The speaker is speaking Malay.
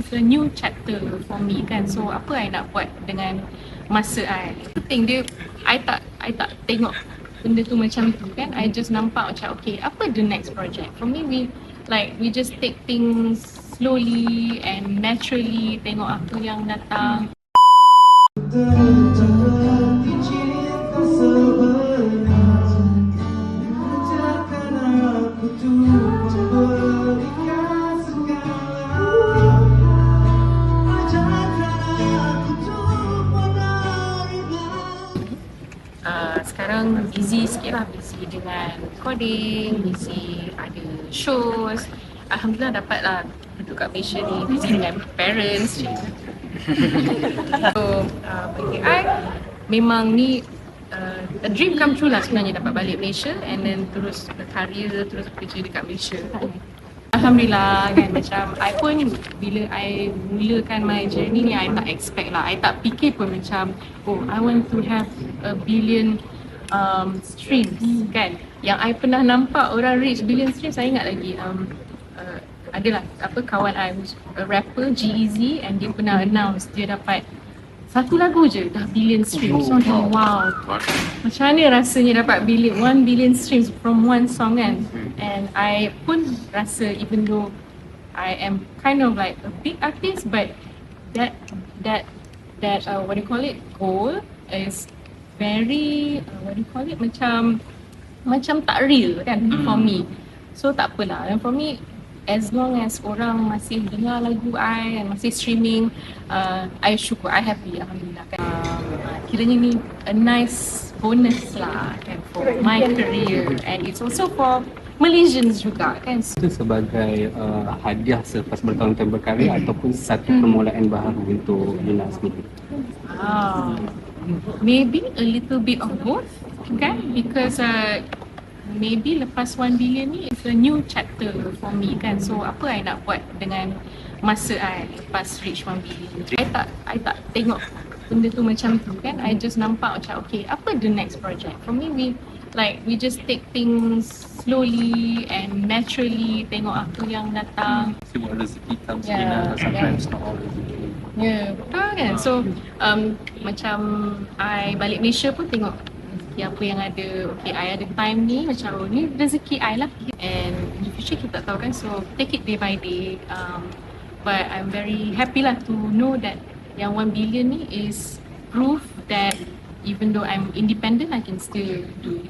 it's a new chapter for me kan. So apa I nak buat dengan masa I. I tak tengok benda tu macam tu kan. I just nampak macam okay, apa the next project. For me, we just take things slowly and naturally, tengok apa yang datang. Sekarang busy sikit lah, busy dengan coding, busy ada shows. Alhamdulillah dapat lah duduk kat Malaysia ni, busy dengan parents je. So bagi I, memang ni a dream come true lah sebenarnya, dapat balik Malaysia and then terus berkarya, terus kerja dekat Malaysia. Alhamdulillah kan, macam I pun bila I mulakan my journey ni, I tak expect lah, I tak fikir pun macam oh I want to have a billion streams kan. Yang I pernah nampak orang reach billion streams, saya ingat lagi adalah kawan I who's a rapper, G-Eazy, and dia pernah announce dia dapat satu lagu je dah billion streams. So macam wow, macam mana rasanya dapat 1 billion streams from one song kan. And I pun rasa even though I am kind of like a big artist, but that what do you call it, goal is very macam tak real kan for me. So tak apalah, and for me, as long as orang masih dengar lagu I and masih streaming, I syukur, I happy, alhamdulillah kan. Kiranya ni a nice bonus lah kan for my career, and it's also for Malaysians juga kan. Itu sebagai hadiah selepas bertahun-tahun berkarya ataupun satu permulaan baru untuk Lina sendiri? Maybe a little bit of both kan, because maybe lepas 1 billion ni it's a new chapter for me kan. So apa I nak buat dengan masa I lepas reach 1 billion. I tak tengok benda tu macam tu kan. I just nampak macam okay, apa the next project. For me, we just take things slowly and naturally, tengok apa yang datang. See what rezeki comes in, sometimes not all rezeki. Betul kan. So macam I balik Malaysia pun tengok apa yang ada. Okay, I ada time ni, macam ni rezeki I lah, and in the future kita tak tahu kan. So take it day by day, but I'm very happy lah to know that yang 1 billion ni is proof that even though I'm independent, I can still do it.